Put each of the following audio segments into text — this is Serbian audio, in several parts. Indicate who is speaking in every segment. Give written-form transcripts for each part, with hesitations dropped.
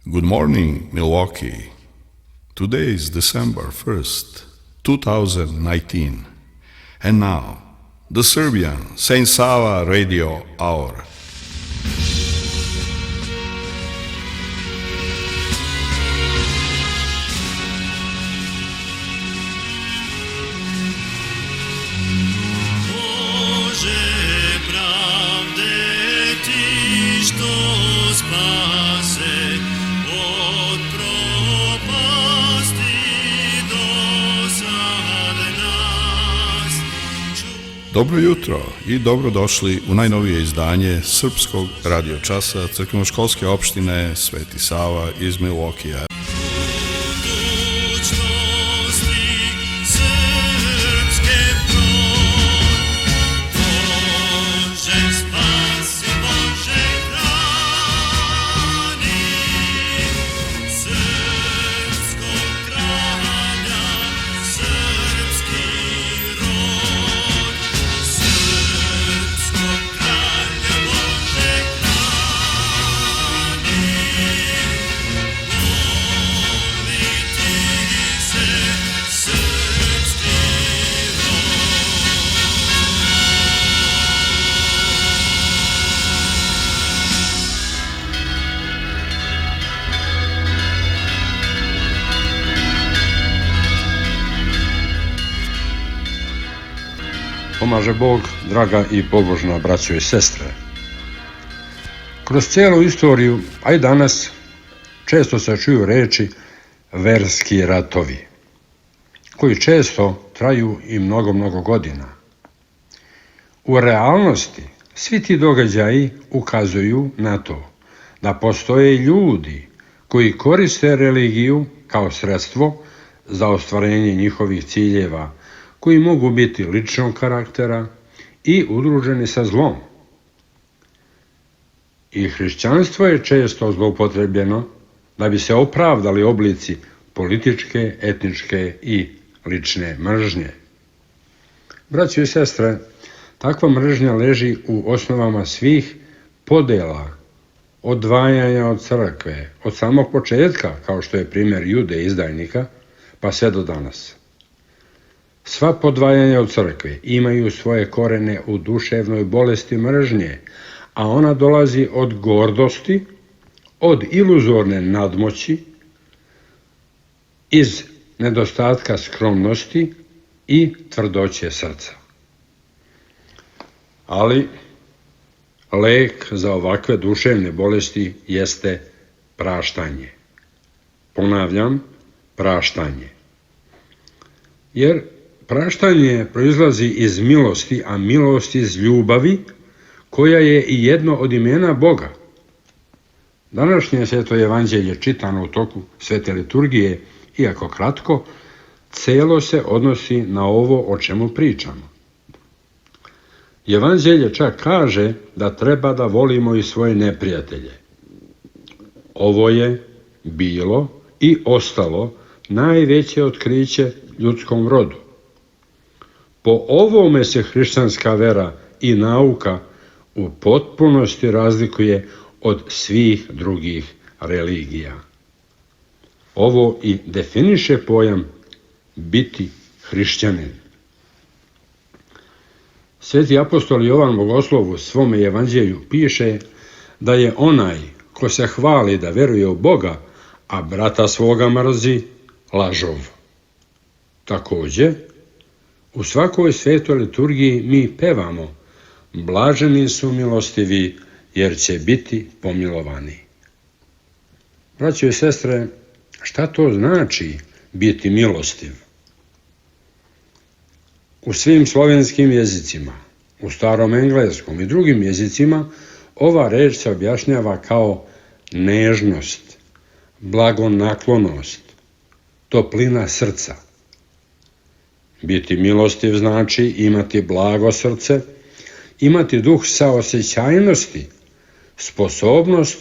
Speaker 1: Good morning, Milwaukee. Today is December 1st, 2019. And now, the Serbian Saint Sava Radio Hour. Dobro jutro i dobrodošli u najnovije izdanje srpskog radio časa crkvenoškolske opštine Sveti Sava iz Milwaukee.
Speaker 2: Pomaže Bog, draga i pobožna braćo i sestre. Kroz cijelu istoriju, a i danas, često se čuju reči verski ratovi, koji često traju i mnogo godina. U realnosti, svi ti događaji ukazuju na to da postoje ljudi koji koriste religiju kao sredstvo za ostvarenje njihovih ciljeva, koji mogu biti ličnog karaktera i udruženi sa zlom. I hrišćanstvo je često zloupotrebljeno da bi se opravdali oblici političke, etničke i lične mržnje. Braćo i sestre, takva mržnja leži u osnovama svih podela, odvajanja od crkve, od samog početka, kao što je primjer Jude izdajnika, pa sve do danas. Sva podvajanja od crkve imaju svoje korene u duševnoj bolesti mržnje, a ona dolazi od gordosti, od iluzorne nadmoći, iz nedostatka skromnosti i tvrdoće srca. Ali lek za ovakve duševne bolesti jeste praštanje. Ponavljam, praštanje. Jer praštanje proizlazi iz milosti, a milost iz ljubavi, koja je i jedno od imena Boga. Današnje sveto evanđelje čitano u toku svete liturgije, iako kratko, celo se odnosi na ovo o čemu pričamo. Evanđelje čak kaže da treba da volimo i svoje neprijatelje. Ovo je bilo i ostalo najveće otkriće ljudskom rodu. Po ovome se hrišćanska vera i nauka u potpunosti razlikuje od svih drugih religija. Ovo i definiše pojam biti hrišćanin. Sveti apostol Jovan Bogoslov u svome evanđelju piše da je onaj ko se hvali da veruje u Boga, a brata svoga mrzi, lažov. Također, u svakoj svetoj liturgiji mi pevamo: blaženi su milostivi, jer će biti pomilovani. Braćo i sestre, šta to znači biti milostiv? U svim slovenskim jezicima, u starom engleskom i drugim jezicima, ova reč se objašnjava kao nežnost, blagonaklonost, toplina srca. Biti milostiv znači imati blago srce, imati duh saosećajnosti, sposobnost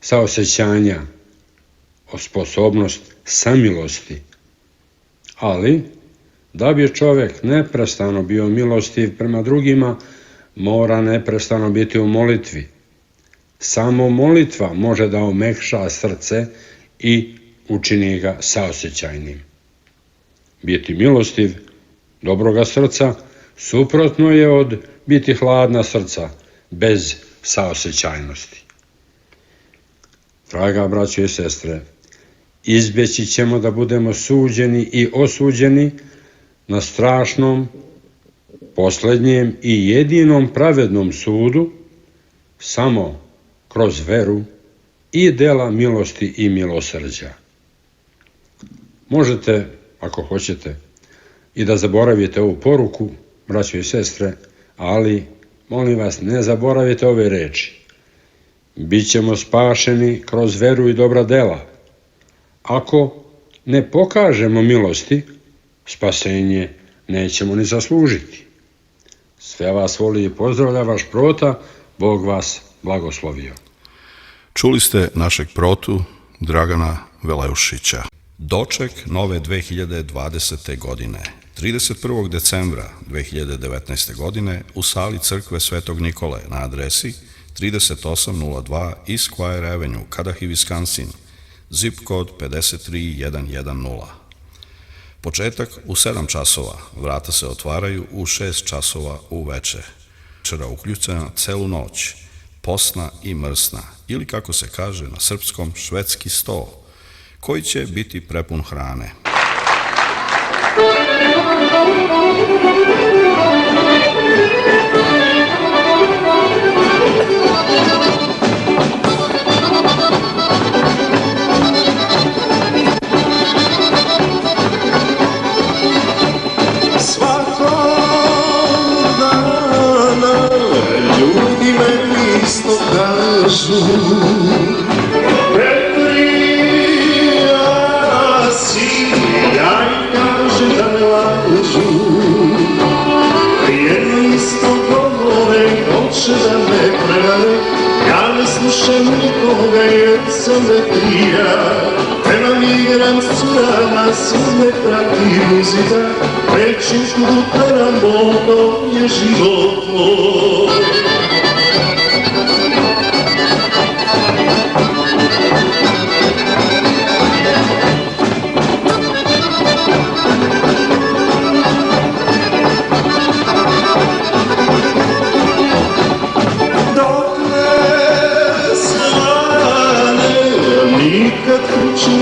Speaker 2: saosećanja, sposobnost samilosti. Ali, da bi čovjek neprestano bio milostiv prema drugima, mora neprestano biti u molitvi, Samo molitva može da omekša srce i učini ga saosećajnim. Biti milostiv, dobroga srca, suprotno je od biti hladna srca, bez saosećajnosti. Draga braćo i sestre, izbjeći ćemo da budemo suđeni i osuđeni na strašnom, posljednjem i jedinom pravednom sudu samo kroz veru i dela milosti i milosrđa. Možete, ako hoćete, i da zaboravite ovu poruku, braćo i sestre, ali, molim vas, ne zaboravite ove reči. Bićemo spašeni kroz veru i dobra dela. Ako ne pokažemo milosti, spasenje nećemo ni zaslužiti. Sve vas voli i pozdravlja vaš Prota, Bog vas blagoslovio.
Speaker 1: Čuli ste našeg protu Dragana Veleušića. Doček nove 2020. godine. 31. decembra 2019. godine u sali crkve Svetog Nikole na adresi 3802 East Squire Avenue, Cudahy, Wisconsin, zip kod 53110. Početak u 7 časova, vrata se otvaraju u 6 časova uveče. Večera uključena celu noć, posna i mrsna, ili kako se kaže na srpskom, švedski sto, koji će biti prepun hrane.
Speaker 3: Isto kažu, Petrija si, ja im kažem da ne lažu. Jedno isto govore, hoće da me prevare, ja ne slušam nikoga jer sam Petrija. Trebam igram s curama, sve me prati muzika, rećim šutaram, Bogo je život moj.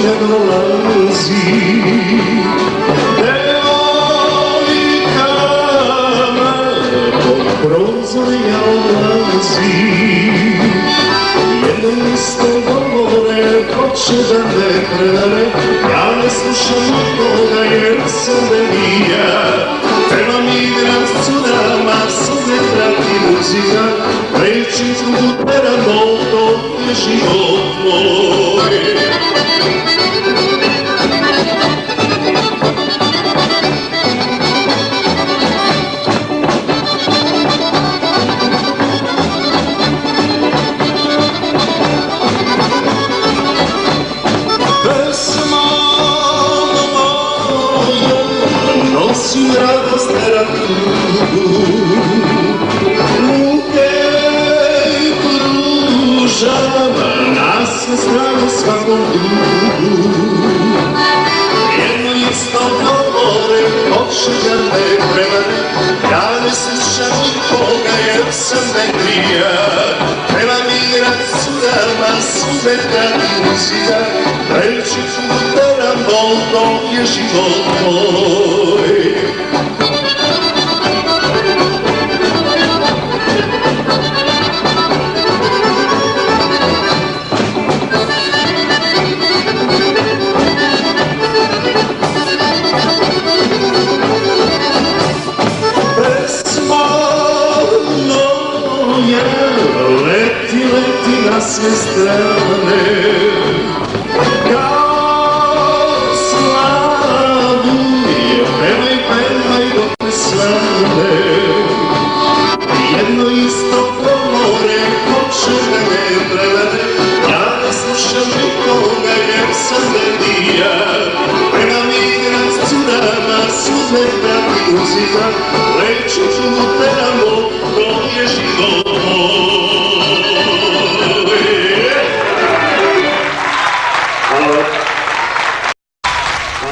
Speaker 3: Ne dolazi devojkama po prozor ja odlazi. Jedno isto govore, hoće da me prevare, ja ne slušam nikoga jer sam Belija. Trebam igram s curama, sve prati muzika, rećim skuteram, to je život moj. Nosim radost terapiju, ruke pružam na sve strane svakom drugu. Jedno isto govore, hoće da me prevare, ja ne slušam nikoga jer sam Petrija. Trebam igrat s curama, sve prati muzika, reći šutaram, Bogo je život moj. Leti na sve strane, kao slavu je pevaj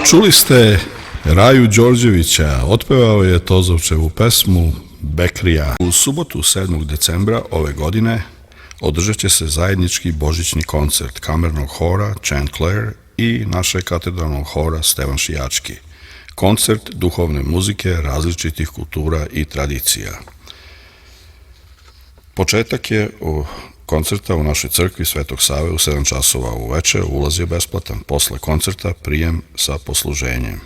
Speaker 1: Čuli ste Raju Đorđevića, otpevao je Tozovčevu pesmu Bekrija. U subotu 7. decembra ove godine održat će se zajednički božićni koncert kamernog hora Chant Clair i našeg katedralnog hora Stevan Šijački. Koncert duhovne muzike različitih kultura i tradicija. Početak je koncerta u našoj crkvi Svetog Save u 7 časova uveče, ulaz je besplatan. Posle koncerta prijem sa posluženjem.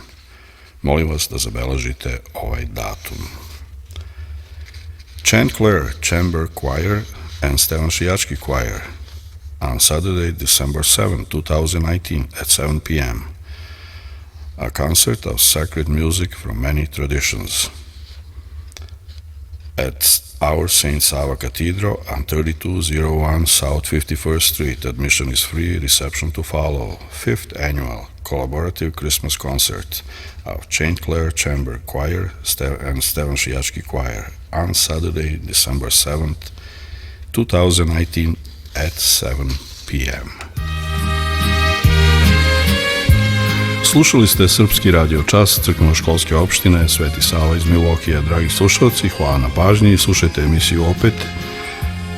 Speaker 1: Molim vas da zabeležite ovaj datum. Chant Clair Chamber Choir and Stevan Šijački Choir on Saturday, December 7, 2019 at 7 p.m. A concert of sacred music from many traditions at our St. Sava Cathedral on 3201 South 51st Street. Admission is free, reception to follow. 5th annual collaborative Christmas concert of Chant Clair Chamber Choir and Stevan Šijački Choir on Saturday, December 7th, 2019 at 7 p.m. Slušali ste Srpski radio čas crkveno-školske opštine Sveti Sava iz Milokija. Dragi slušalci, hvala na pažnji i slušajte emisiju opet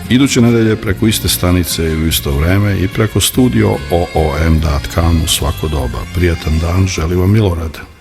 Speaker 1: iduće nedelje preko iste stanice i u isto vreme i preko studio oom.com u svako doba. Prijatan dan, želi vam Milorad.